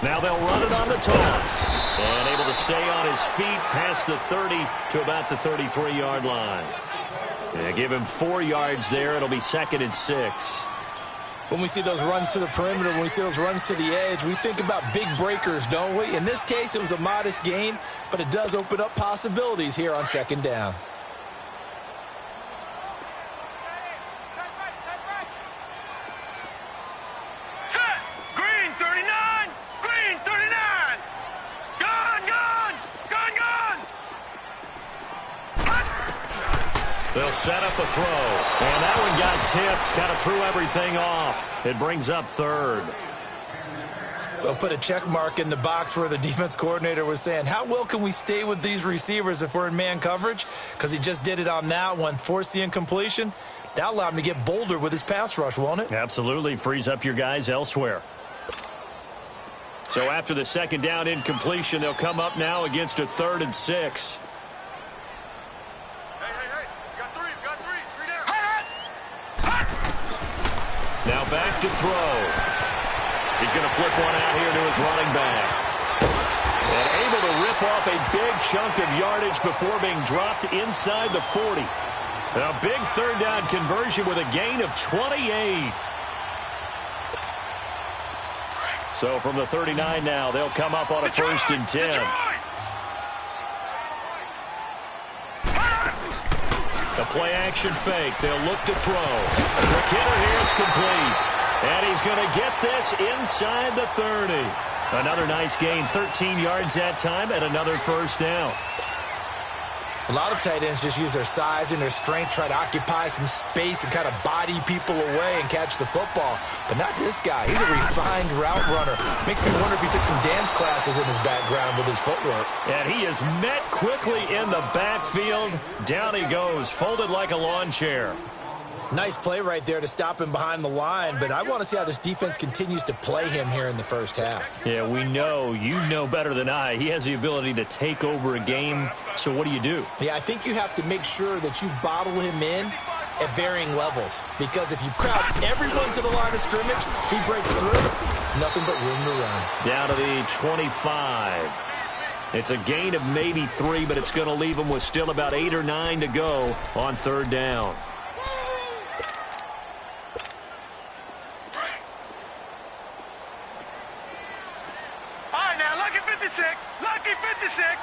Now they'll run it on the toss. And able to stay on his feet past the 30 to about the 33-yard line. Yeah, give him 4 yards there. It'll be 2nd and 6. When we see those runs to the perimeter, when we see those runs to the edge, we think about big breakers, don't we? In this case, it was a modest gain, but it does open up possibilities here on 2nd down. They'll set up a throw. And that one got tipped. Kind of threw everything off. It brings up 3rd. They'll put a check mark in the box where the defense coordinator was saying, how well can we stay with these receivers if we're in man coverage? Because he just did it on that one, forced the incompletion. That allowed him to get bolder with his pass rush, won't it? Absolutely. Frees up your guys elsewhere. So after the 2nd down incompletion, they'll come up now against a 3rd and 6. Now back to throw. He's going to flip one out here to his running back. And able to rip off a big chunk of yardage before being dropped inside the 40. A big 3rd down conversion with a gain of 28. So from the 39 now, they'll come up on a 1st and 10. The play action fake. They'll look to throw. McKinnon here, it's complete. And he's going to get this inside the 30. Another nice gain, 13 yards that time, and another 1st down. A lot of tight ends just use their size and their strength, try to occupy some space and kind of body people away and catch the football. But not this guy. He's a refined route runner. Makes me wonder if he took some dance classes in his background with his footwork. And he is met quickly in the backfield. Down he goes, folded like a lawn chair. Nice play right there to stop him behind the line, but I want to see how this defense continues to play him here in the 1st half. Yeah, we know. You know better than I. He has the ability to take over a game, so what do? Yeah, I think you have to make sure that you bottle him in at varying levels, because if you crowd everyone to the line of scrimmage, if he breaks through, it's nothing but room to run. Down to the 25. It's a gain of maybe 3, but it's going to leave him with still about 8 or 9 to go on 3rd down. Lucky 56.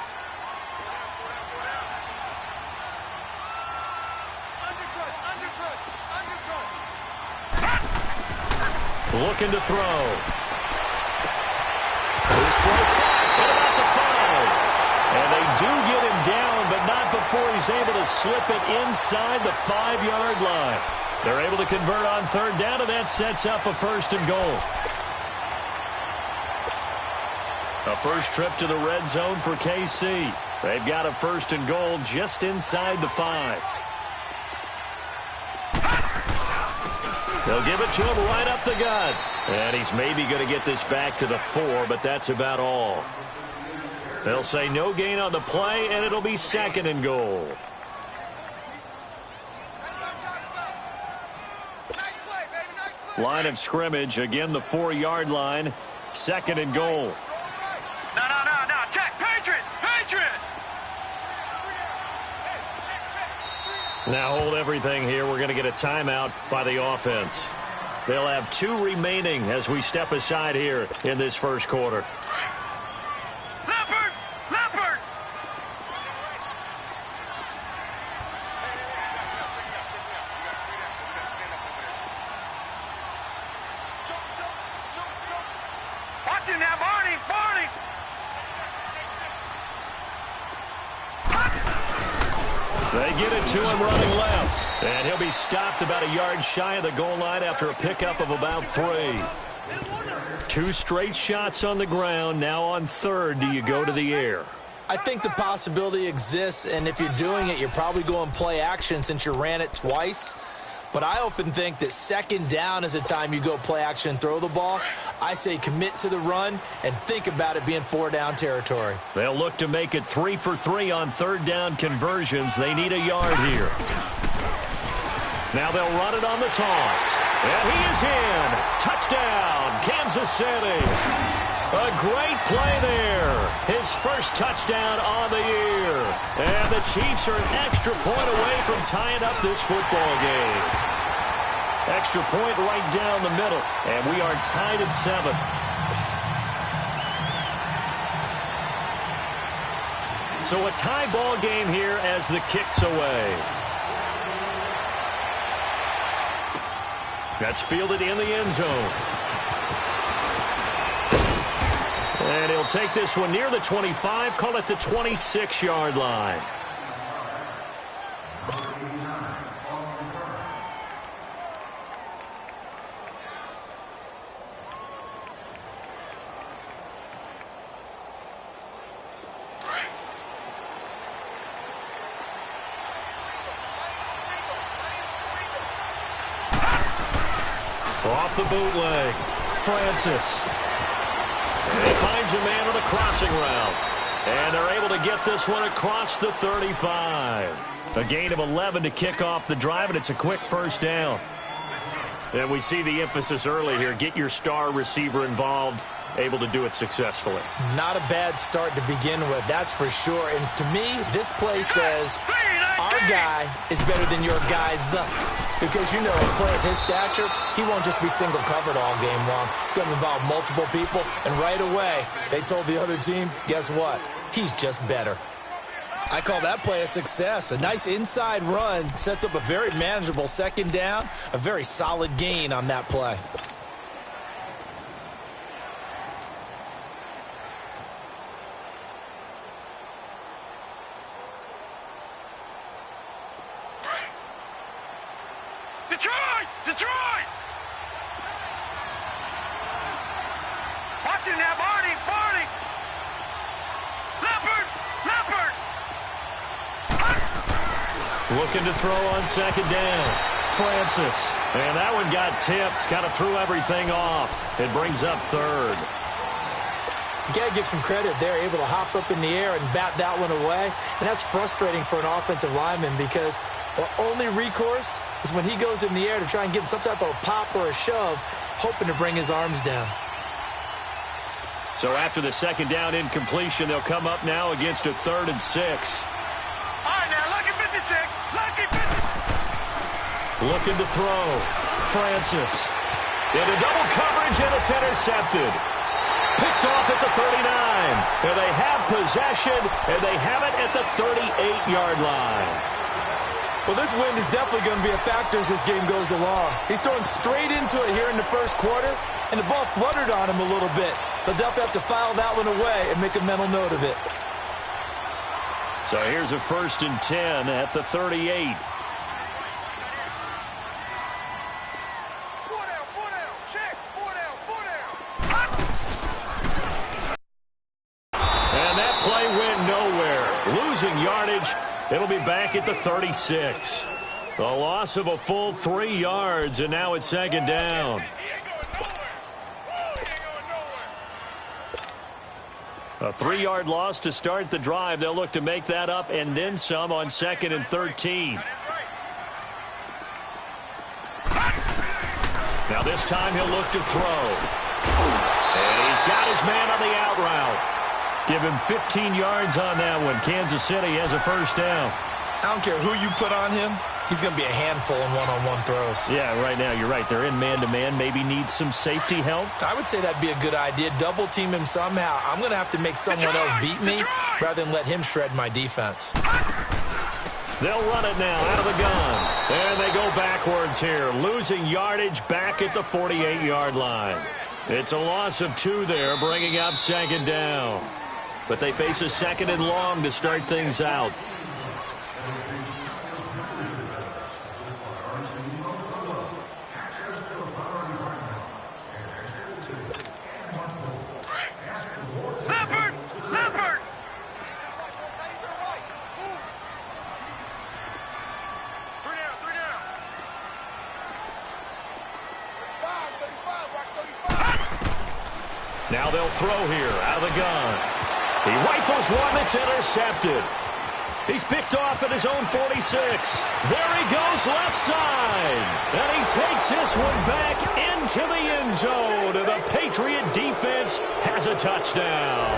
Looking to throw. His throw at about the 5. And they do get him down, but not before he's able to slip it inside the 5-yard line. They're able to convert on 3rd down, and that sets up a 1st and goal. A first trip to the red zone for KC. They've got a 1st and goal just inside the 5. They'll give it to him right up the gut. And he's maybe going to get this back to the 4, but that's about all. They'll say no gain on the play, and it'll be 2nd and goal. Line of scrimmage, again the 4-yard line. 2nd and goal. No. Check. Patriot. Now hold everything here. We're going to get a timeout by the offense. They'll have 2 remaining as we step aside here in this 1st quarter. Leopard. Watch him now, Barney. They get it to him running left. And he'll be stopped about a yard shy of the goal line after a pickup of about 3. 2 straight shots on the ground. Now on 3rd, do you go to the air? I think the possibility exists, and if you're doing it, you're probably going play action since you ran it twice. But I often think that 2nd down is a time you go play action and throw the ball. I say commit to the run and think about it being 4-down territory. They'll look to make it 3 for 3 on 3rd down conversions. They need a yard here. Now they'll run it on the toss. And he is in. Touchdown, Kansas City. A great play there. His first touchdown on the year. And the Chiefs are an extra point away from tying up this football game. Extra point right down the middle. And we are tied at 7. So a tie ball game here as the kick's away. That's fielded in the end zone. And he'll take this one near the 25, call it the 26-yard line. Off the bootleg, Francis. And he finds a man on a crossing route. And they're able to get this one across the 35. A gain of 11 to kick off the drive, and it's a quick first down. And we see the emphasis early here. Get your star receiver involved, able to do it successfully. Not a bad start to begin with, that's for sure. And to me, this play says our guy is better than your guy's. Because, you know, a player of his stature, he won't just be single covered all game long. It's going to involve multiple people. And right away, they told the other team, guess what? He's just better. I call that play a success. A nice inside run sets up a very manageable second down. A very solid gain on that play. Detroit! Watch him now, Barney! Leopard! Looking to throw on second down. Francis. And that one got tipped. Kind of threw everything off. It brings up third. You got to give some credit. They're able to hop up in the air and bat that one away. And that's frustrating for an offensive lineman because the only recourse is when he goes in the air to try and get some type of a pop or a shove, hoping to bring his arms down. So after the second down incompletion, they'll come up now against a 3rd and 6. All right, now, lucky 56. Lucky 56. Looking to throw. Francis. Into double coverage, and it's intercepted. Picked off at the 39. And they have possession, and they have it at the 38-yard line. Well, this wind is definitely going to be a factor as this game goes along. He's throwing straight into it here in the first quarter, and the ball fluttered on him a little bit. They'll definitely have to file that one away and make a mental note of it. So here's a 1st and 10 at the 38. And that play went nowhere. Losing yardage. It'll be back at the 36. The loss of a full 3 yards, and now it's second down. A 3-yard loss to start the drive. They'll look to make that up and then some on 2nd and 13. Now this time he'll look to throw. And he's got his man on the out route. Give him 15 yards on that one. Kansas City has a first down. I don't care who you put on him. He's going to be a handful in one-on-one throws. Yeah, right now you're right. They're in man-to-man. Maybe need some safety help. I would say that'd be a good idea. Double team him somehow. I'm going to have to make someone else beat me rather than let him shred my defense. They'll run it now out of the gun. And they go backwards here. Losing yardage back at the 48-yard line. It's a loss of 2 there, bringing up second down. But they face a 2nd and long to start things out. Leopard! Three down. 35, Now they'll throw here out of the gun. He rifles one that's intercepted. He's picked off at his own 46. There he goes left side. And he takes this one back into the end zone. And the Patriot defense has a touchdown.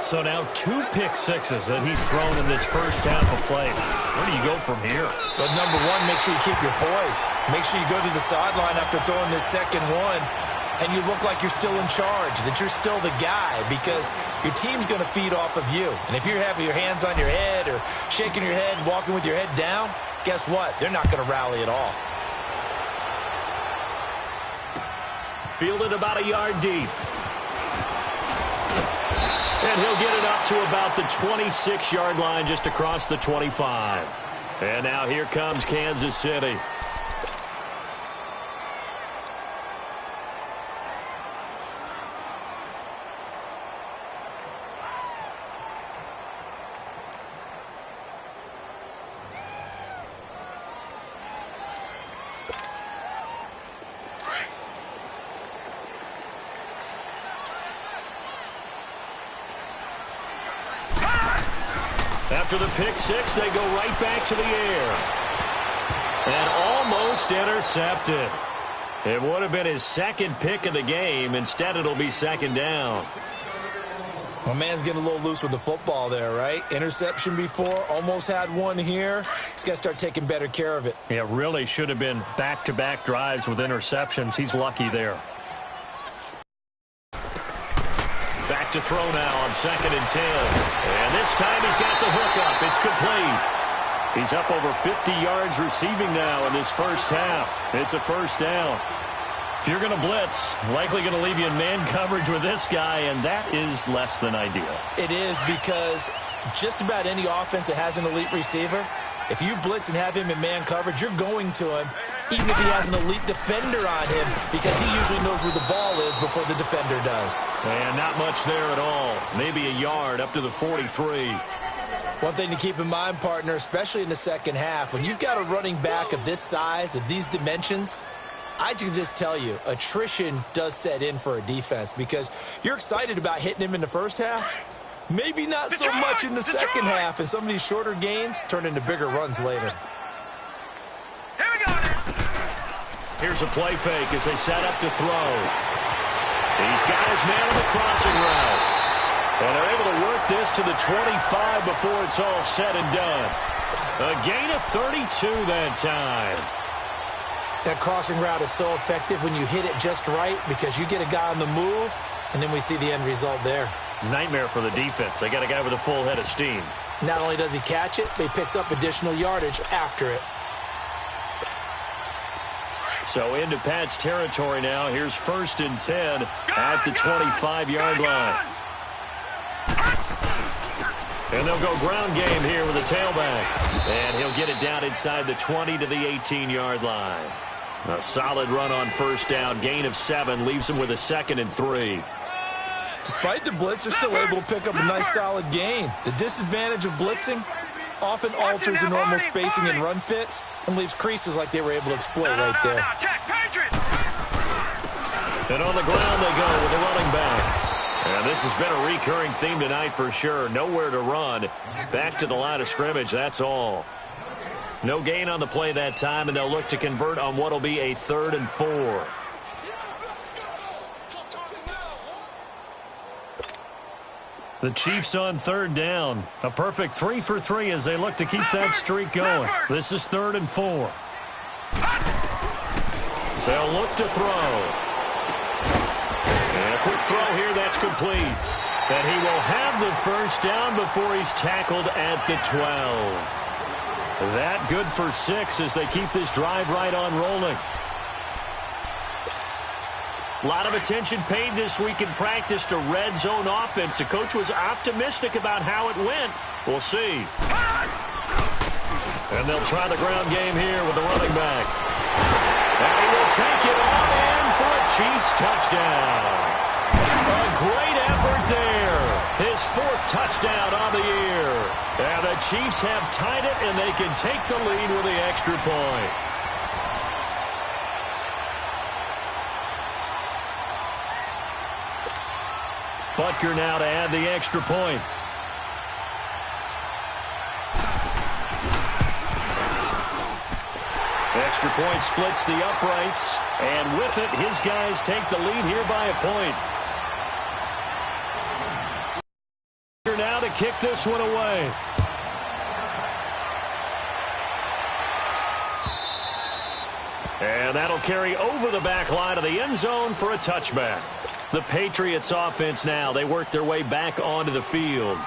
So now 2 pick-sixes that he's thrown in this first half of play. Where do you go from here? Well, number one, make sure you keep your poise. Make sure you go to the sideline after throwing this second one, and you look like you're still in charge, that you're still the guy, because your team's going to feed off of you. And if you're having your hands on your head or shaking your head and walking with your head down, guess what? They're not going to rally at all. Fielded about a yard deep. And he'll get it up to about the 26-yard line, just across the 25. And now here comes Kansas City. After the pick-six, they go right back to the air. And almost intercepted. It would have been his second pick of the game. Instead, it'll be second down. My man's getting a little loose with the football there, right? Interception before, almost had one here. He's got to start taking better care of it. Yeah, really should have been back-to-back drives with interceptions. He's lucky there. Back to throw now on 2nd and 10. And this time he's got the hook up. It's complete. He's up over 50 yards receiving now in this first half. It's a first down. If you're going to blitz, likely going to leave you in man coverage with this guy, and that is less than ideal. It is, because just about any offense that has an elite receiver, if you blitz and have him in man coverage, you're going to him, even if he has an elite defender on him, because he usually knows where the ball is before the defender does. And not much there at all. Maybe a yard up to the 43. One thing to keep in mind, partner, especially in the second half, when you've got a running back of this size, of these dimensions, I can just tell you, attrition does set in for a defense, because you're excited about hitting him in the first half. Maybe not so much in the second half, and some of these shorter gains turn into bigger runs later. Here we go now. Here's a play fake as they set up to throw. He's got his man on the crossing route. And they're able to work this to the 25 before it's all said and done. A gain of 32 that time. That crossing route is so effective when you hit it just right, because you get a guy on the move, and then we see the end result there. It's a nightmare for the defense. They got a guy with a full head of steam. Not only does he catch it, but he picks up additional yardage after it. So into Pat's territory now. Here's 1st and 10 at the 25-yard line. And they'll go ground game here with a tailback. And he'll get it down inside the 20 to the 18-yard line. A solid run on first down. Gain of 7 leaves him with a 2nd and 3. Despite the blitz, they're still able to pick up a nice solid gain. The disadvantage of blitzing often alters the normal spacing and run fits and leaves creases like they were able to exploit right there. And on the ground they go with the running back. And this has been a recurring theme tonight for sure. Nowhere to run. Back to the line of scrimmage, that's all. No gain on the play that time, and they'll look to convert on what will be a 3rd and 4. The Chiefs on 3rd down. A perfect 3 for 3 as they look to keep that streak going. This is 3rd and 4. They'll look to throw. And a quick throw here, that's complete. And he will have the first down before he's tackled at the 12. That good for 6 as they keep this drive right on rolling. A lot of attention paid this week in practice to red zone offense. The coach was optimistic about how it went. We'll see. And they'll try the ground game here with the running back. And he will take it on in for a Chiefs touchdown. A great effort there. His 4th touchdown on the year. And the Chiefs have tied it, and they can take the lead with the extra point. Butker now to add the extra point. Extra point splits the uprights, and with it, his guys take the lead here by a point. Here now to kick this one away. And that'll carry over the back line of the end zone for a touchback. The Patriots offense now, they work their way back onto the field.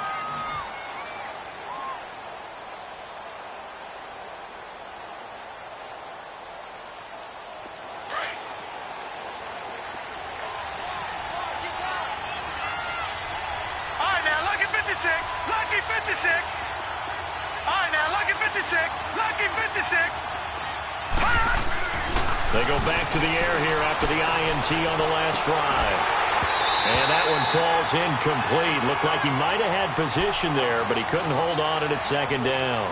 Lucky 56. All right, now, lucky 56. Lucky 56. They go back to the air here after the INT on the last drive. And that one falls incomplete. Looked like he might have had position there, but he couldn't hold on at second down.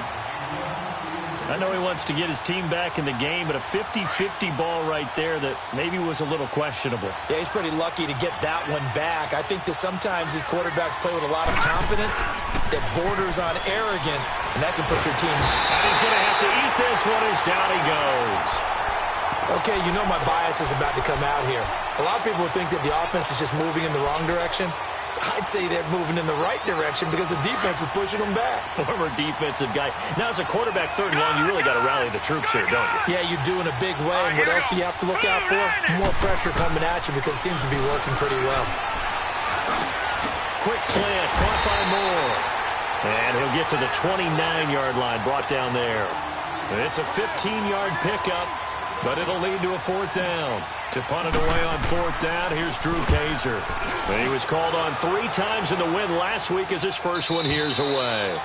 I know he wants to get his team back in the game, but a 50-50 ball right there that maybe was a little questionable. Yeah, he's pretty lucky to get that one back. I think that sometimes these quarterbacks play with a lot of confidence that borders on arrogance, and that can put your team in. And he's going to have to eat this one as down he goes. Okay, you know my bias is about to come out here. A lot of people would think that the offense is just moving in the wrong direction. I'd say they're moving in the right direction because the defense is pushing them back. Former defensive guy. Now, as a quarterback, 3rd and 1, you really got to rally the troops here, don't you? Yeah, you do in a big way. And what else do you have to look out for? More pressure coming at you because it seems to be working pretty well. Quick slant, caught by Moore. And he'll get to the 29-yard line, brought down there. And it's a 15-yard pickup, but it'll lead to a 4th down. To punt it away on 4th down, here's Drew Kaiser. And he was called on 3 times in the win last week as his first one here's away.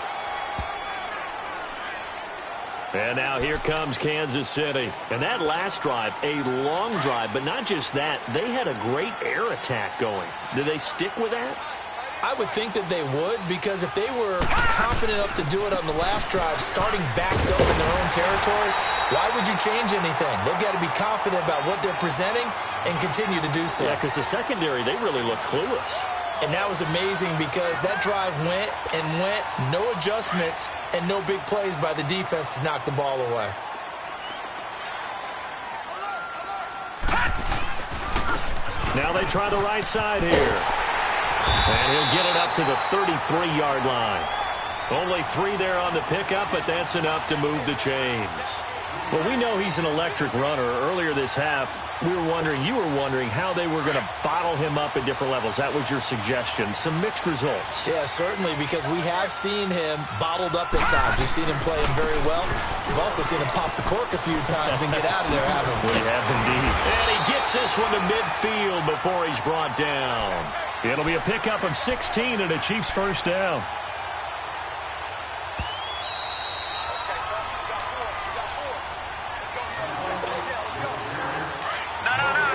And now here comes Kansas City. And that last drive, a long drive, but not just that. They had a great air attack going. Did they stick with that? I would think that they would, because if they were confident enough to do it on the last drive, starting backed up in their own territory, why would you change anything? They've got to be confident about what they're presenting and continue to do so. Yeah, because the secondary, they really look clueless. And that was amazing because that drive went and went, no adjustments and no big plays by the defense to knock the ball away. Now they try the right side here. And he'll get it up to the 33-yard line. Only 3 there on the pickup, but that's enough to move the chains. Well, we know he's an electric runner. Earlier this half, you were wondering how they were going to bottle him up at different levels. That was your suggestion. Some mixed results. Yeah, certainly, because we have seen him bottled up at times. We've seen him playing very well. We've also seen him pop the cork a few times and get out of there, haven't we? We have indeed. And he gets this one to midfield before he's brought down. It'll be a pickup of 16 and a Chiefs first down.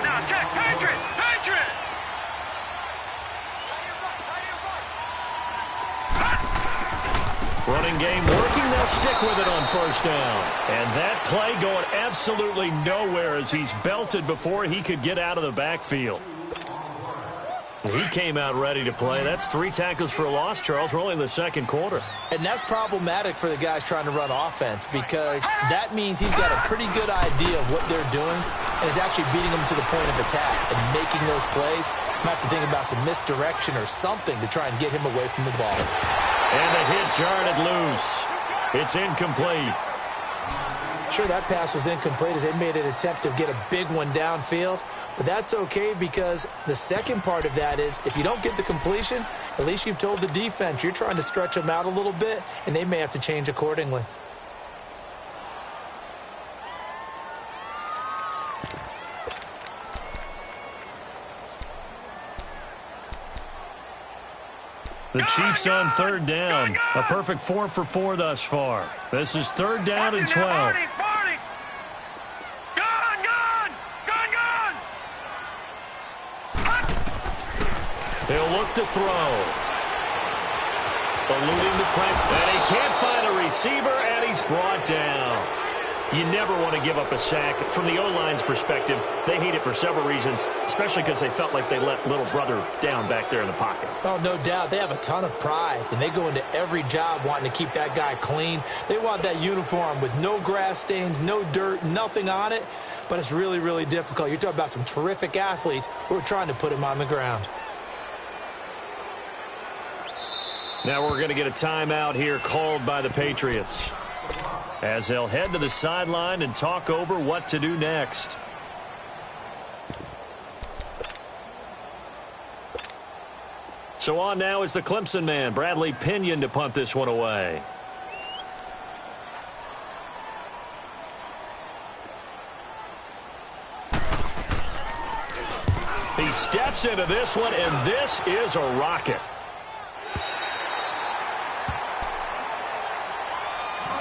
No, check. Patriot! Running game working, they'll stick with it on first down. And that play going absolutely nowhere as he's belted before he could get out of the backfield. He came out ready to play. That's 3 tackles for a loss, Charles. We're only in the second quarter. And that's problematic for the guys trying to run offense because that means he's got a pretty good idea of what they're doing and is actually beating them to the point of attack and making those plays. You have to think about some misdirection or something to try and get him away from the ball. And the hit jarred loose. It's incomplete. Sure, that pass was incomplete as they made an attempt to get a big one downfield. But that's okay because the second part of that is if you don't get the completion, at least you've told the defense you're trying to stretch them out a little bit, and they may have to change accordingly. The Chiefs on 3rd down. A perfect 4 for 4 thus far. This is 3rd down and 12. He'll look to throw. Eluding the pressure. And he can't find a receiver, and he's brought down. You never want to give up a sack. From the O-line's perspective, they hate it for several reasons, especially because they felt like they let little brother down back there in the pocket. Oh, no doubt. They have a ton of pride, and they go into every job wanting to keep that guy clean. They want that uniform with no grass stains, no dirt, nothing on it, but it's really, really difficult. You're talking about some terrific athletes who are trying to put him on the ground. Now we're going to get a timeout here called by the Patriots, as they'll head to the sideline and talk over what to do next. So on now is the Clemson man, Bradley Pinion, to punt this one away. He steps into this one, and this is a rocket.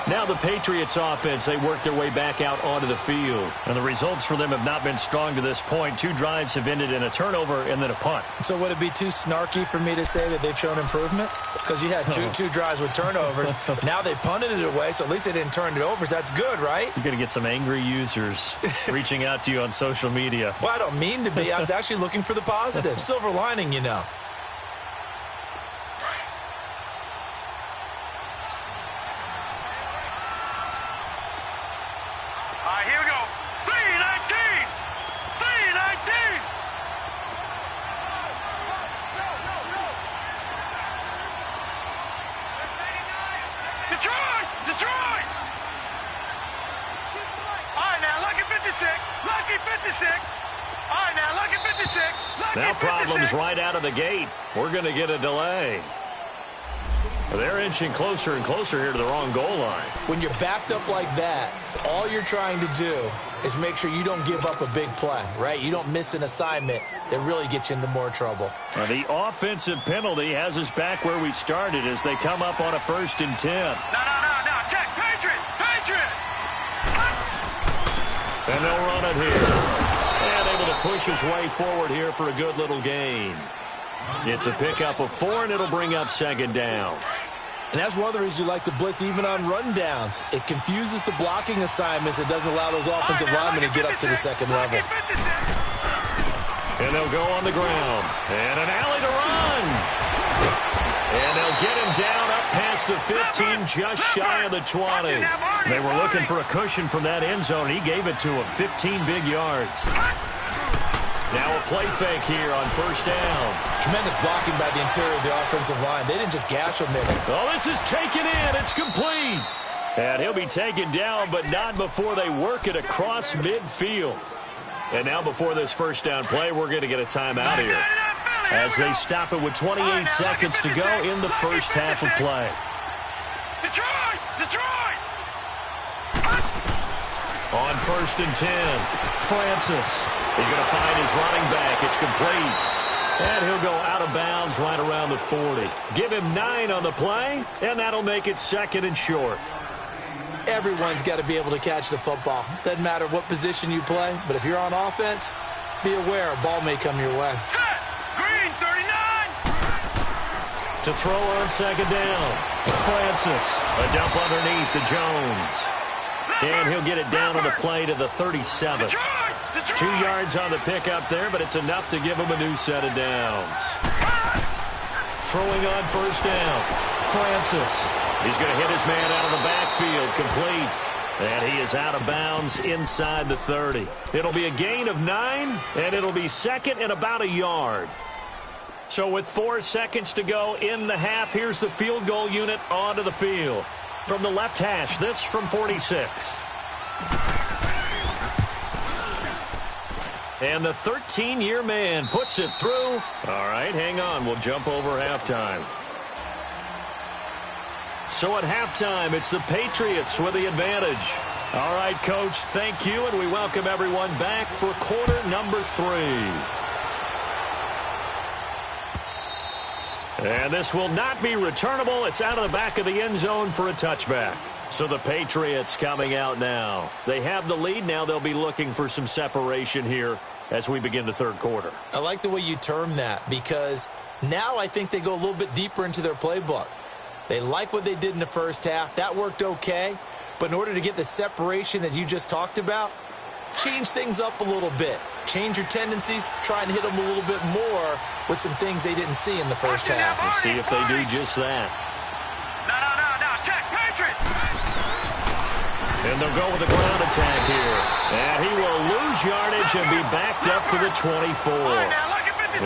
Now the Patriots offense, they work their way back out onto the field. And the results for them have not been strong to this point. 2 drives have ended in a turnover and then a punt. So would it be too snarky for me to say that they've shown improvement? Because you had two drives with turnovers. Now they punted it away, so at least they didn't turn it over. So that's good, right? You're going to get some angry users reaching out to you on social media. Well, I don't mean to be. I was actually looking for the positive. Silver lining, you know. Here we go. 319. 319. Detroit. Detroit. All right, now, lucky 56. Lucky 56. All right, now, lucky 56. Lucky Now 56. problems right out of the gate. We're going to get a delay. They're inching closer and closer here to the wrong goal line. When you're backed up like that, all you're trying to do is make sure you don't give up a big play, right? You don't miss an assignment that really gets you into more trouble. Now the offensive penalty has us back where we started as they come up on a 1st and 10. No. Check. Patriot. Patriot. And they'll run it here. And able to push his way forward here for a good little gain. It's a pickup of 4, and it'll bring up 2nd down. And that's one of the reasons you like to blitz even on rundowns. It confuses the blocking assignments. It doesn't allow those offensive linemen to get up to the second level. And they'll go on the ground. And an alley to run. And they'll get him down up past the 15, just shy of the 20. They were looking for a cushion from that end zone. He gave it to him. 15 big yards. Now a play fake here on 1st down. Tremendous blocking by the interior of the offensive line. They didn't just gash him there. Oh, this is taken in. It's complete. And he'll be taken down, but not before they work it across midfield. And now before this 1st down play, we're going to get a timeout here, as they stop it with 28 seconds to go in the first half of play. Detroit! On 1st and 10, Francis. He's going to find his running back. It's complete. And he'll go out of bounds right around the 40. Give him 9 on the play, and that'll make it 2nd and short. Everyone's got to be able to catch the football. Doesn't matter what position you play, but if you're on offense, be aware a ball may come your way. Set! Green, 39! To throw on 2nd down, Francis. A dump underneath to Jones. And he'll get it down on the play to the 37. 2 yards on the pickup there, but it's enough to give him a new set of downs. Throwing on 1st down, Francis. He's going to hit his man out of the backfield, complete. And he is out of bounds inside the 30. It'll be a gain of 9, and it'll be 2nd and about a yard. So with 4 seconds to go in the half, here's the field goal unit onto the field. From the left hash, this from 46. And the 13-year man puts it through. All right, hang on. We'll jump over halftime. So at halftime, it's the Patriots with the advantage. All right, Coach, thank you, and we welcome everyone back for quarter number 3. And this will not be returnable. It's out of the back of the end zone for a touchback. So the Patriots coming out now. They have the lead. Now they'll be looking for some separation here as we begin the 3rd quarter. I like the way you term that, because now I think they go a little bit deeper into their playbook. They like what they did in the first half. That worked okay. But in order to get the separation that you just talked about, change things up a little bit. Change your tendencies. Try and hit them a little bit more with some things they didn't see in the first half. Let's see if they do just that. No. Check, Patriots. And they'll go with a ground attack here. And he will lose yardage and be backed up to the 24.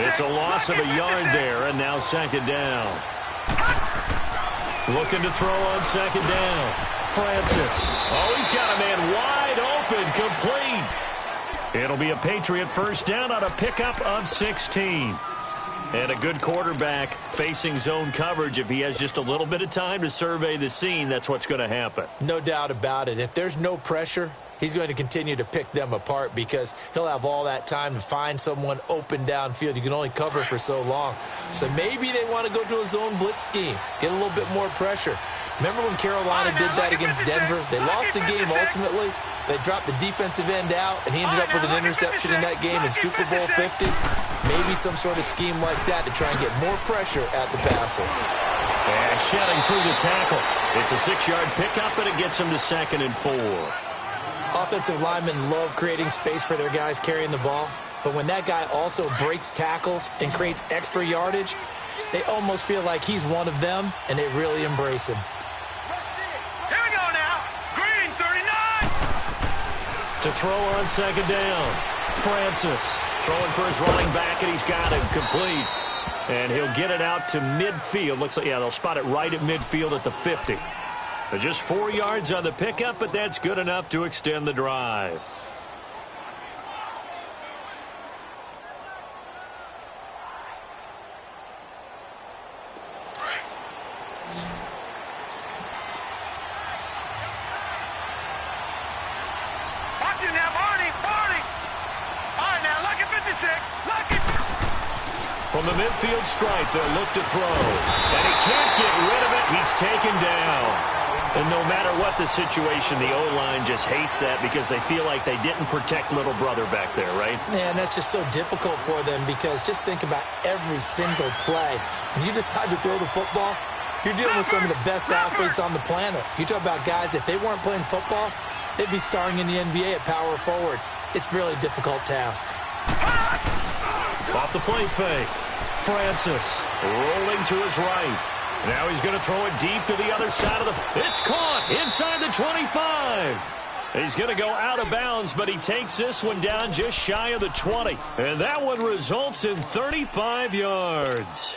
It's a loss of a yard there, and now second down. Looking to throw on second down. Francis. Oh, he's got a man wide open, complete. It'll be a Patriot first down on a pickup of 16. And a good quarterback facing zone coverage. If he has just a little bit of time to survey the scene, that's what's going to happen. No doubt about it. If there's no pressure, he's going to continue to pick them apart because he'll have all that time to find someone open downfield. You can only cover for so long. So maybe they want to go to a zone blitz scheme, get a little bit more pressure. Remember when Carolina did that against Denver? They lost the game ultimately. They dropped the defensive end out, and he ended up with an interception in that game in Super Bowl 50. Maybe some sort of scheme like that to try and get more pressure at the passer. And shedding through the tackle. It's a 6-yard pickup, and it gets him to 2nd and 4. Offensive linemen love creating space for their guys carrying the ball, but when that guy also breaks tackles and creates extra yardage, they almost feel like he's one of them, and they really embrace him. Here we go now. Green, 39. To throw on second down. Francis throwing for his running back, and he's got him complete. And he'll get it out to midfield. Looks like, yeah, they'll spot it right at midfield at the 50. Just 4 yards on the pickup, but that's good enough to extend the drive. Watch it now, Barney. All right, now, lucky 56. Lucky. From the midfield stripe, they'll look to throw. And he can't get rid of it. He's taken down. And no matter what the situation, the O-line just hates that because they feel like they didn't protect little brother back there, right? Man, that's just so difficult for them because just think about every single play. When you decide to throw the football, you're dealing with some of the best athletes on the planet. You talk about guys, if they weren't playing football, they'd be starring in the NBA at power forward. It's a really difficult task. Off the play fake. Francis rolling to his right. Now he's going to throw it deep to the other side of the... It's caught inside the 25. He's going to go out of bounds, but he takes this one down just shy of the 20. And that one results in 35 yards.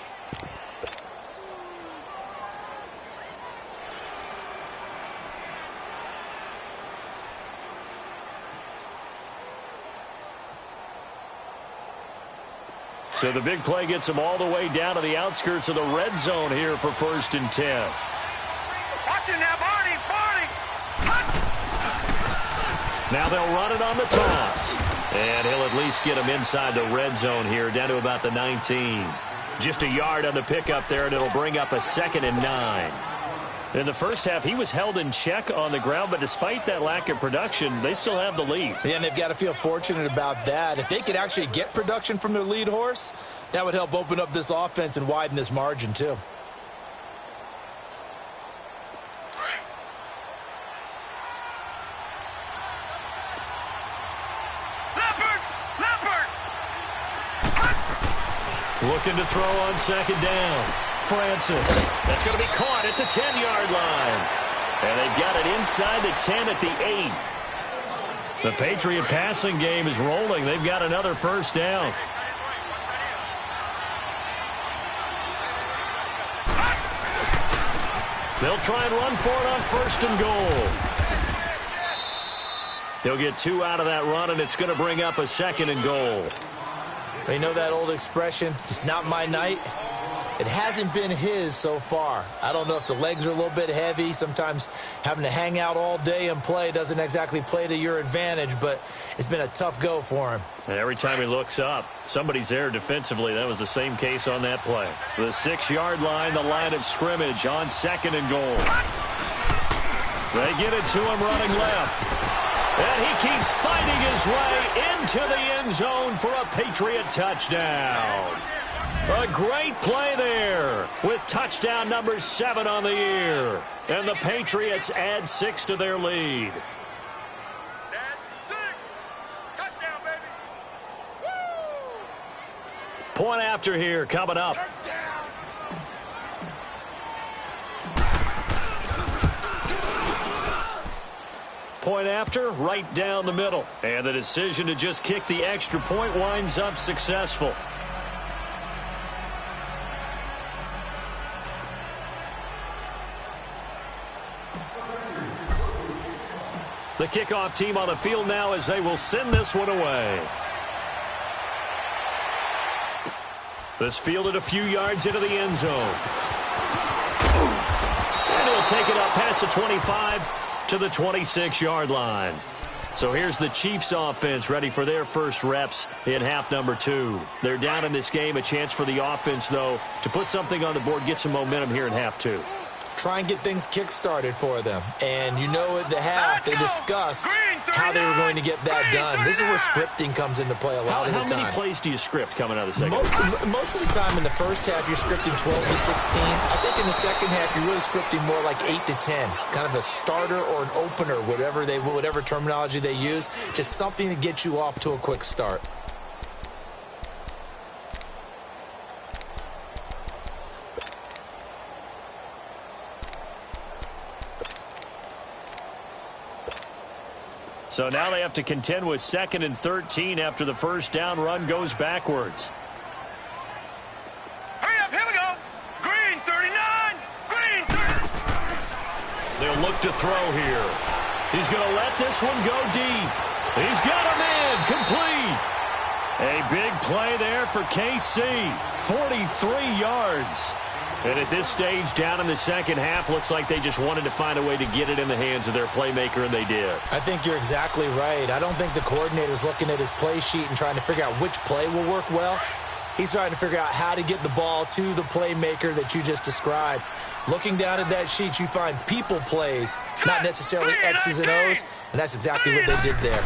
So the big play gets him all the way down to the outskirts of the red zone here for 1st and 10. Watch it now, Barney. Now they'll run it on the toss. And he'll at least get him inside the red zone here, down to about the 19. Just a yard on the pickup there, and it'll bring up a 2nd and 9. In the first half, he was held in check on the ground, but despite that lack of production, they still have the lead. Yeah, and they've got to feel fortunate about that. If they could actually get production from their lead horse, that would help open up this offense and widen this margin, too. Leopard. Looking to throw on second down. Francis. That's going to be caught at the 10-yard line. And they've got it inside the 10 at the 8. The Patriot passing game is rolling. They've got another first down. They'll try and run for it on 1st and goal. They'll get 2 out of that run, and it's going to bring up a 2nd and goal. You know that old expression, it's not my night? It hasn't been his so far. I don't know if the legs are a little bit heavy. Sometimes having to hang out all day and play doesn't exactly play to your advantage, but it's been a tough go for him. And every time he looks up, somebody's there defensively. That was the same case on that play. The 6-yard line, the line of scrimmage on 2nd and goal. They get it to him running left. And he keeps fighting his way into the end zone for a Patriot touchdown. A great play there with touchdown number 7 on the year. And the Patriots add 6 to their lead. That's 6. Touchdown, baby. Woo! Point after here coming up. Touchdown. Point after, right down the middle. And the decision to just kick the extra point winds up successful. The kickoff team on the field now as they will send this one away. This fielded a few yards into the end zone. And he'll take it up past the 25 to the 26-yard line. So here's the Chiefs offense ready for their first reps in half number 2. They're down in this game. A chance for the offense, though, to put something on the board, get some momentum here in half 2. Try and get things kick-started for them. And you know at the half, they discussed how they were going to get that done. This is where scripting comes into play a lot of the time. How many plays do you script coming out of the second Most of the time in the first half, you're scripting 12 to 16. I think in the second half, you're really scripting more like 8 to 10. Kind of a starter or an opener, whatever terminology they use. Just something to get you off to a quick start. So now they have to contend with 2nd and 13 after the first down run goes backwards. Hurry up, here we go. Green 39. Green 30. They'll look to throw here. He's going to let this one go deep. He's got a man complete. A big play there for KC. 43 yards. And at this stage, down in the second half, looks like they just wanted to find a way to get it in the hands of their playmaker, and they did. I think you're exactly right. I don't think the coordinator's looking at his play sheet and trying to figure out which play will work well. He's trying to figure out how to get the ball to the playmaker that you just described. Looking down at that sheet, you find people plays, not necessarily X's and O's, and that's exactly what they did there.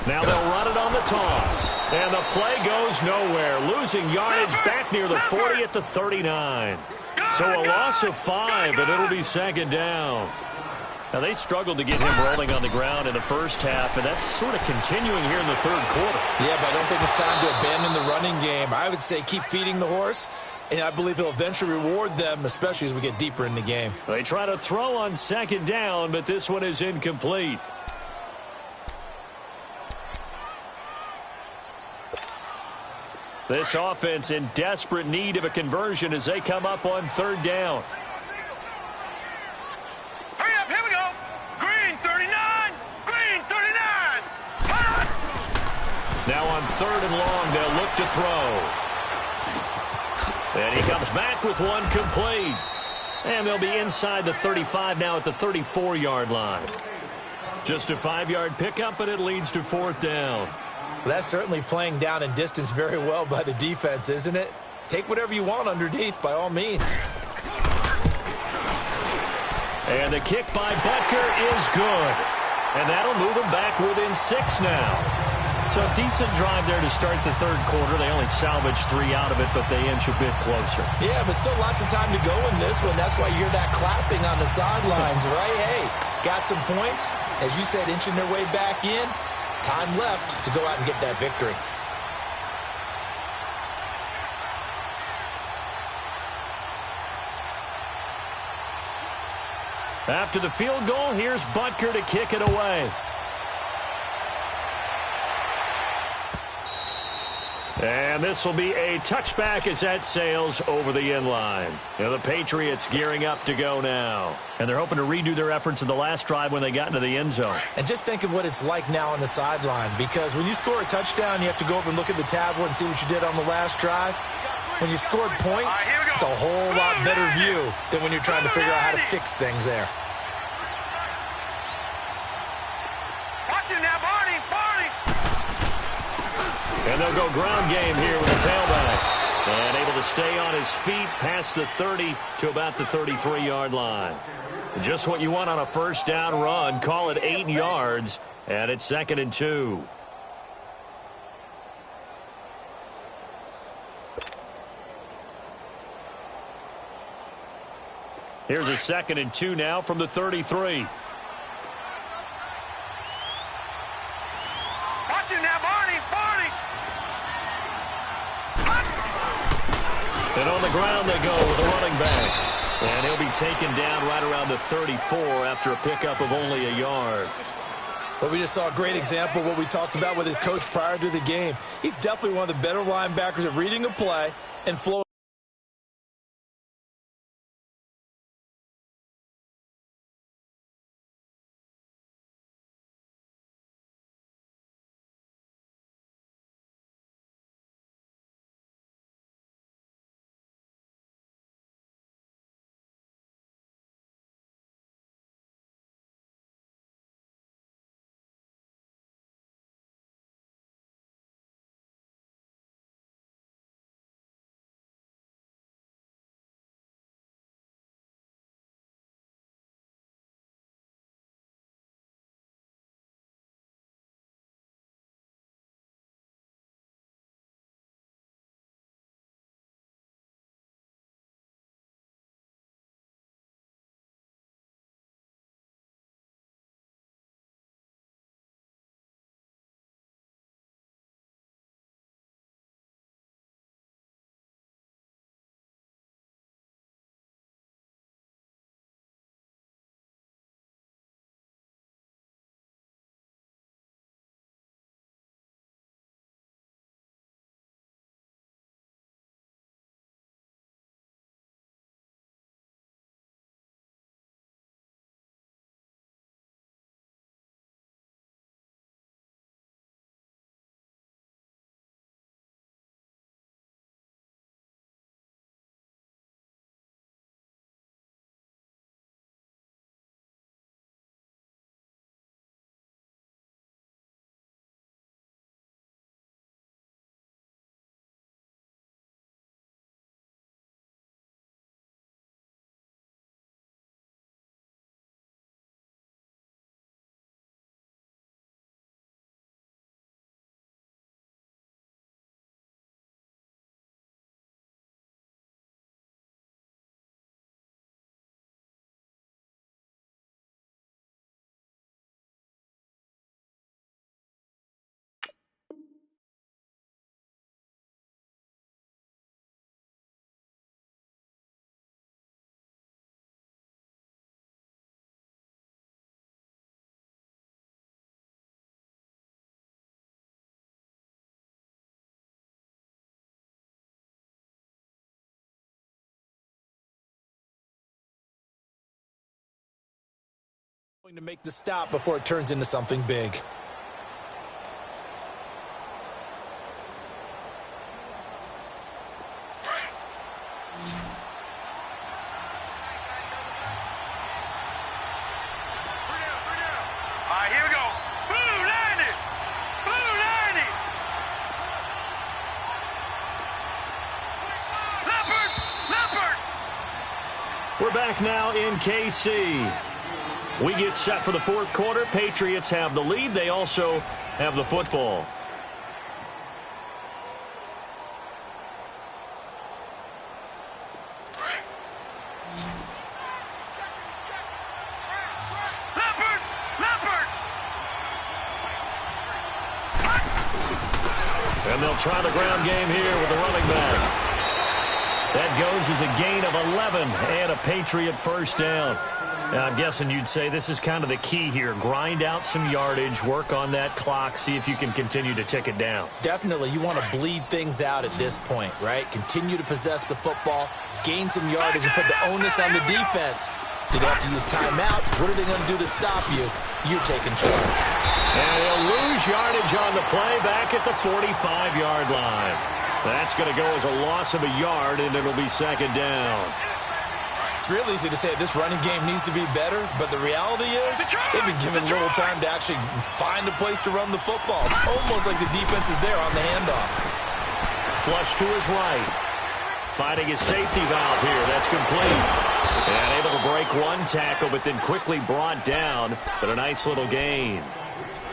Now they'll run it on the toss. And the play goes nowhere. Losing yardage back near the 40 at the 39. So a loss of 5, and it'll be second down. Now they struggled to get him rolling on the ground in the first half, and that's sort of continuing here in the third quarter. Yeah, but I don't think it's time to abandon the running game. I would say keep feeding the horse, and I believe he'll eventually reward them, especially as we get deeper in the game. They try to throw on second down, but this one is incomplete. This offense in desperate need of a conversion as they come up on third down. Hurry up, here we go. Green 39. Green 39. Now on third and long, they'll look to throw. And he comes back with one complete. And they'll be inside the 35 now at the 34-yard line. Just a 5-yard pickup, and it leads to fourth down. Well, that's certainly playing down in distance very well by the defense, isn't it? Take whatever you want underneath, by all means. And the kick by Butker is good. And that'll move them back within 6 now. So a decent drive there to start the third quarter. They only salvaged 3 out of it, but they inch a bit closer. Yeah, but still lots of time to go in this one. That's why you're that clapping on the sidelines, right? Hey, got some points. As you said, inching their way back in. Time left to go out and get that victory. After the field goal, here's Butker to kick it away. And this will be a touchback as that sails over the end line. And the Patriots gearing up to go now. And they're hoping to redo their efforts in the last drive when they got into the end zone. And just think of what it's like now on the sideline, because when you score a touchdown, you have to go over and look at the tablet and see what you did on the last drive. When you scored points, it's a whole lot better view than when you're trying to figure out how to fix things there. Watch it now, Barney. Barney. And they'll go ground game here with the tailback. And able to stay on his feet past the 30 to about the 33-yard line. Just what you want on a first down run. Call it 8 yards. And it's 2nd and 2. Here's a 2nd and 2 now from the 33. Watch it now, Barney. Barney. And on the ground they go with the running back. And he'll be taken down right around the 34 after a pickup of only a yard. But we just saw a great example of what we talked about with his coach prior to the game. He's definitely one of the better linebackers at reading a play and flowing. To make the stop before it turns into something big. All right, here we go. Blue 90. Blue 90. Leopard. Leopard. We're back now in KC. We get set for the 4th quarter. Patriots have the lead. They also have the football. Leopard. Leopard. And they'll try the ground game here with the running back. That goes as a gain of 11 and a Patriot first down. Now, I'm guessing you'd say this is kind of the key here. Grind out some yardage, work on that clock, see if you can continue to tick it down. Definitely, you want to bleed things out at this point, right? Continue to possess the football, gain some yardage, and put the onus on the defense. Do they have to use timeouts? What are they going to do to stop you? You're taking charge. And he'll lose yardage on the play back at the 45-yard line. That's going to go as a loss of a yard, and it'll be 2nd down. It's real easy to say this running game needs to be better, but the reality is they've been given little time to actually find a place to run the football. It's almost like the defense is there on the handoff. Flush to his right. Finding his safety valve here. That's complete. And able to break one tackle, but then quickly brought down. But a nice little gain.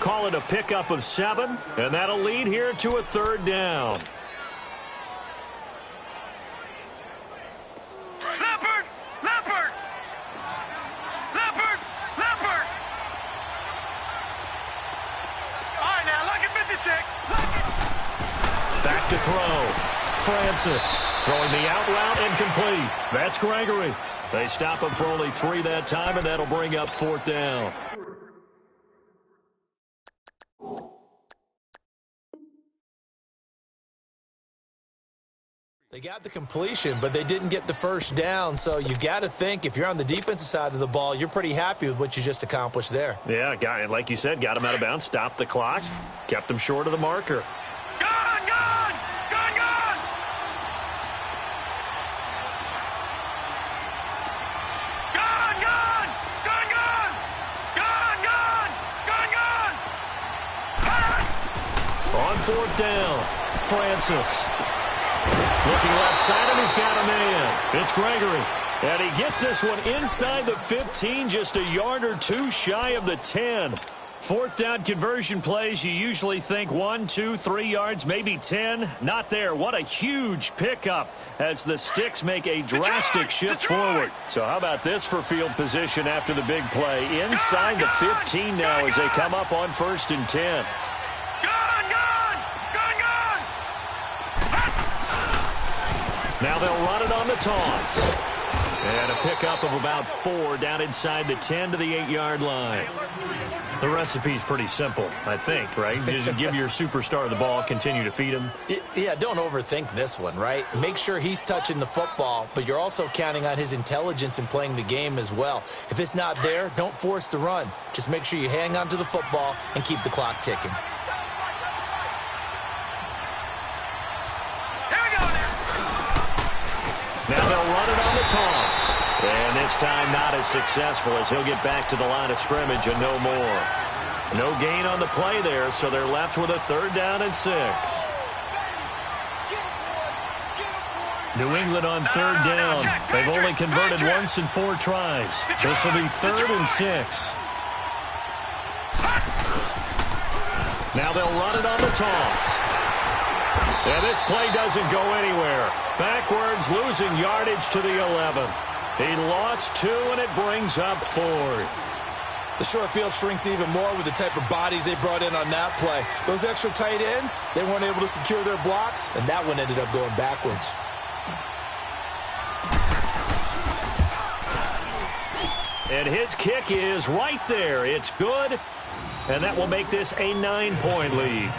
Call it a pickup of 7, and that'll lead here to a 3rd down. Leopard. Leopard. throw. Francis throwing the out route incomplete. That's Gregory. They stop him for only 3 that time, and that'll bring up 4th down. They got the completion, but they didn't get the first down, so you got to think if you're on the defensive side of the ball, you're pretty happy with what you just accomplished there. Yeah, guy, like you said, got him out of bounds, stopped the clock, kept him short of the marker. Gone! Gone! Gone! Gone! Gone! Gone! Gone! Gone! Gone! Gone! Gone! Gone! On 4th down, Francis. Looking left side, and he's got a man. It's Gregory. And he gets this one inside the 15, just a yard or 2 shy of the 10. 4th down conversion plays, you usually think 1, 2, 3 yards, maybe 10. Not there. What a huge pickup as the Sticks make a drastic shift forward. So how about this for field position after the big play? Inside the 15 now as they come up on 1st and 10. Now they'll run it on the toss. And a pickup of about 4 down inside the 10 to the 8-yard line. The recipe's pretty simple, I think, right? Just give your superstar the ball, continue to feed him. Yeah, don't overthink this one, right? Make sure he's touching the football, but you're also counting on his intelligence in playing the game as well. If it's not there, don't force the run. Just make sure you hang on to the football and keep the clock ticking. Now they'll run it on the toss. And this time not as successful as he'll get back to the line of scrimmage and no more. No gain on the play there, so they're left with a 3rd down and 6. New England on 3rd down. They've only converted once in 4 tries. This will be 3rd and 6. Now they'll run it on the toss. And this play doesn't go anywhere. Backwards, losing yardage to the 11. He lost 2, and it brings up 4th. The short field shrinks even more with the type of bodies they brought in on that play. Those extra tight ends, they weren't able to secure their blocks, and that one ended up going backwards. And his kick is right there. It's good, and that will make this a 9-point lead.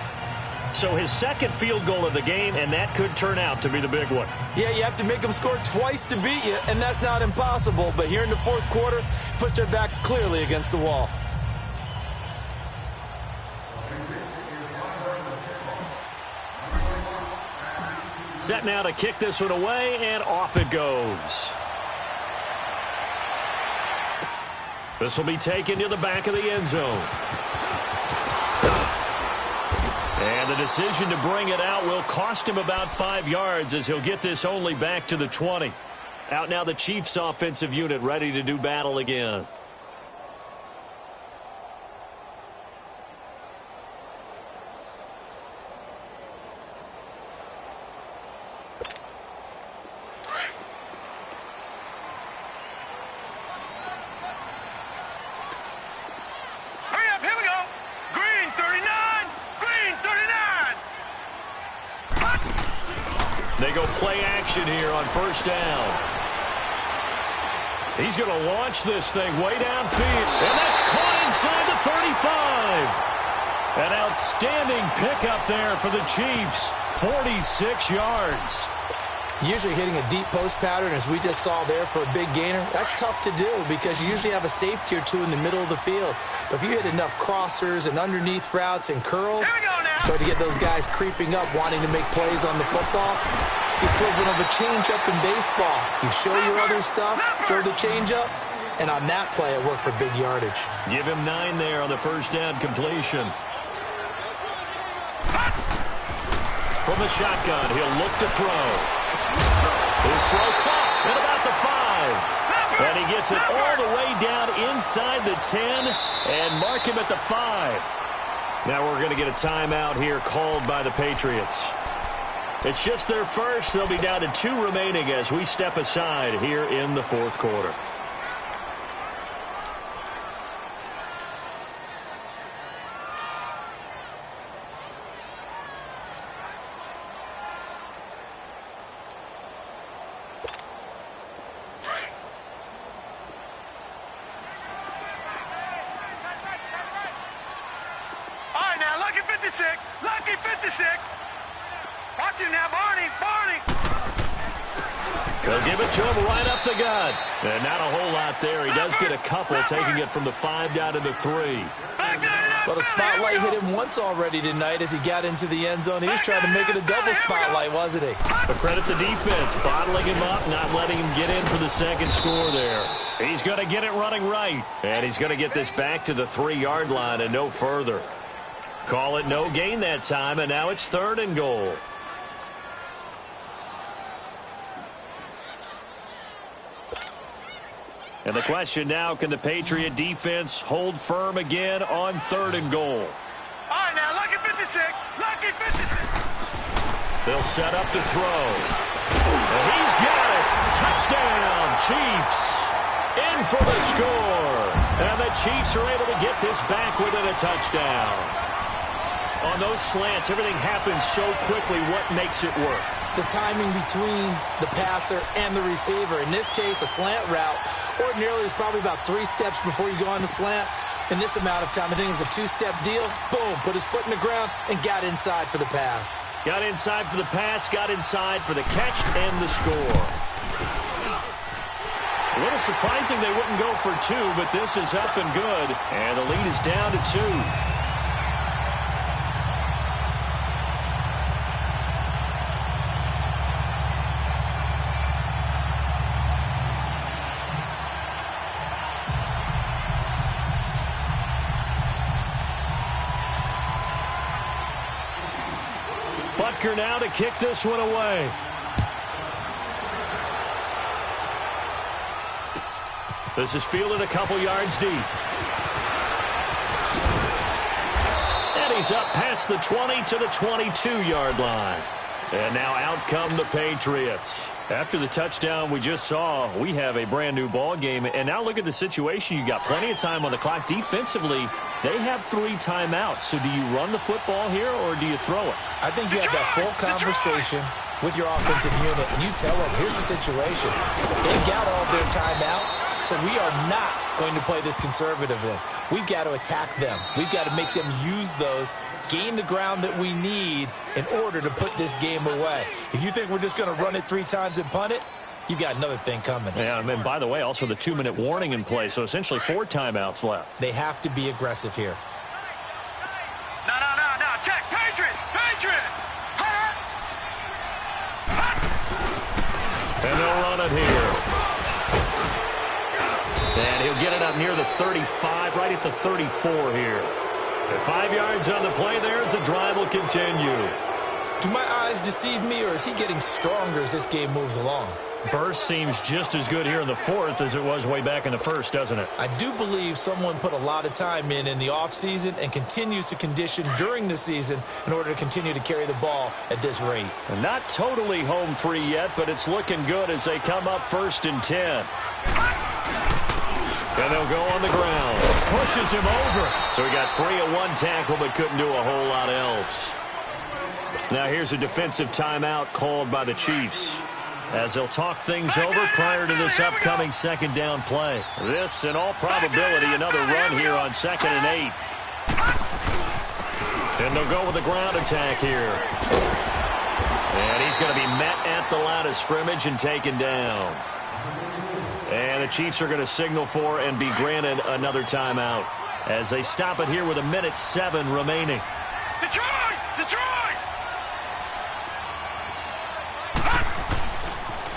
So his 2nd field goal of the game, and that could turn out to be the big one. Yeah, you have to make them score twice to beat you, and that's not impossible. But here in the 4th quarter, puts their backs clearly against the wall. Set now to kick this one away, and off it goes. This will be taken to the back of the end zone. And the decision to bring it out will cost him about 5 yards as he'll get this only back to the 20. Out now the Chiefs offensive unit ready to do battle again. They go play action here on 1st down. He's going to launch this thing way downfield. And that's caught inside the 35. An outstanding pickup there for the Chiefs. 46 yards. Usually hitting a deep post pattern, as we just saw there for a big gainer, that's tough to do because you usually have a safety or 2 in the middle of the field. But if you hit enough crossers and underneath routes and curls, start to get those guys creeping up, wanting to make plays on the football. It's the equivalent of a changeup in baseball. You show your other stuff, throw the changeup, and on that play, it worked for big yardage. Give him 9 there on the 1st down completion. From the shotgun, he'll look to throw. His throw caught at about the 5. And he gets it all the way down inside the 10 and mark him at the 5. Now we're going to get a timeout here called by the Patriots. It's just their first. They'll be down to 2 remaining as we step aside here in the 4th quarter. 56. Lucky 56. Watch him now, Barney. Barney. They'll give it to him right up the gut. And not a whole lot there. He does get a couple, taking it from the 5 down to the 3. Well, the spotlight hit him once already tonight as he got into the end zone. He was trying to make it a double spotlight, wasn't he? But credit the defense, bottling him up, not letting him get in for the second score there. He's going to get it running right. And he's going to get this back to the 3-yard line and no further. Call it no gain that time, and now it's 3rd and goal. And the question now, can the Patriot defense hold firm again on 3rd and goal? All right, now, Lucky 56. Lucky 56. They'll set up to throw. And he's got it. Touchdown, Chiefs. In for the score. And the Chiefs are able to get this back within a touchdown. On those slants, everything happens so quickly. What makes it work? The timing between the passer and the receiver. In this case, a slant route. Ordinarily, it's probably about 3 steps before you go on the slant. In this amount of time, I think it was a 2-step deal. Boom, put his foot in the ground and got inside for the pass. Got inside for the pass, got inside for the catch and the score. A little surprising they wouldn't go for 2, but this is up and good. And the lead is down to 2. Butker now to kick this one away. This is fielded a couple yards deep. And he's up past the 20 to the 22-yard line. And now out come the Patriots. After the touchdown we just saw, we have a brand new ball game. And now look at the situation. You got plenty of time on the clock. Defensively, they have 3 timeouts. So do you run the football here or do you throw it? I think you have that full conversation with your offensive unit, and you tell them, here's the situation. They've got all their timeouts, so we are not going to play this conservatively. We've got to attack them. We've got to make them use those, gain the ground that we need in order to put this game away. If you think we're just going to run it 3 times and punt it, you've got another thing coming. Yeah, and by the way, also the 2-minute warning in play, so essentially 4 timeouts left. They have to be aggressive here. No. Check. Patriot. And they'll run it here. And he'll get it up near the 35, right at the 34 here. And 5 yards on the play there as the drive will continue. Do my eyes deceive me, or is he getting stronger as this game moves along? Burst seems just as good here in the 4th as it was way back in the 1st, doesn't it? I do believe someone put a lot of time in the offseason and continues to condition during the season in order to continue to carry the ball at this rate. And not totally home free yet, but it's looking good as they come up 1st and 10. And they'll go on the ground. Pushes him over. So he got free at 1 tackle, but couldn't do a whole lot else. Now here's a defensive timeout called by the Chiefs, as they'll talk things over prior to this upcoming 2nd down play. This, in all probability, another run here on 2nd and 8. And they'll go with the ground attack here. And he's going to be met at the line of scrimmage and taken down. And the Chiefs are going to signal for and be granted another timeout as they stop it here with 1:07 remaining. Detroit!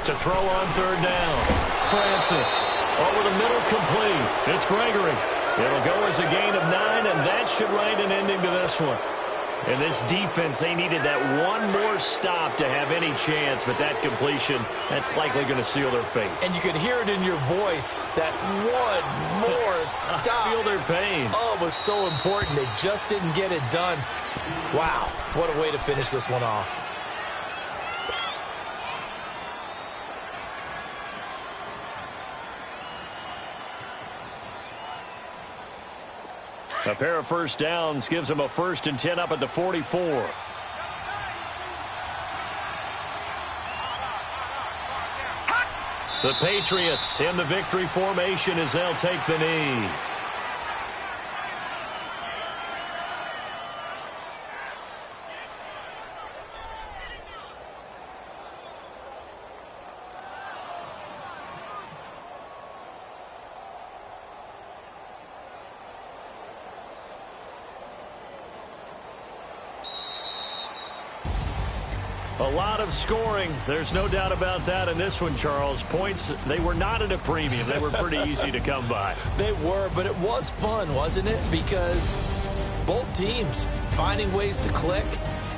To throw on 3rd down. Francis over the middle, complete. It's Gregory. It'll go as a gain of 9, and that should write an ending to this one. And this defense, they needed that one more stop to have any chance, but that completion, that's likely going to seal their fate. And you could hear it in your voice, that one more stop. I feel their pain. Oh, it was so important. They just didn't get it done. Wow, what a way to finish this one off. A pair of first downs gives them a 1st and 10 up at the 44. The Patriots in the victory formation as they'll take the knee. A lot of scoring. There's no doubt about that in this one, Charles. Points, they were not at a premium. They were pretty easy to come by. They were, but it was fun, wasn't it? Because both teams finding ways to click.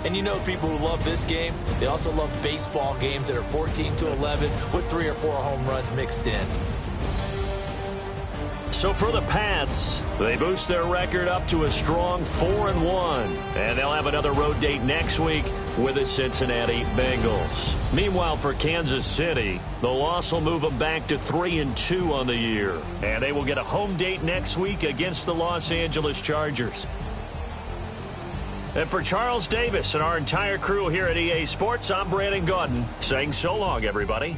And you know people who love this game, they also love baseball games that are 14-11 with 3 or 4 home runs mixed in. So for the Pats, they boost their record up to a strong 4-1. And they'll have another road date next week with the Cincinnati Bengals. Meanwhile, for Kansas City, the loss will move them back to 3-2 on the year. And they will get a home date next week against the Los Angeles Chargers. And for Charles Davis and our entire crew here at EA Sports, I'm Brandon Gaudin saying so long, everybody.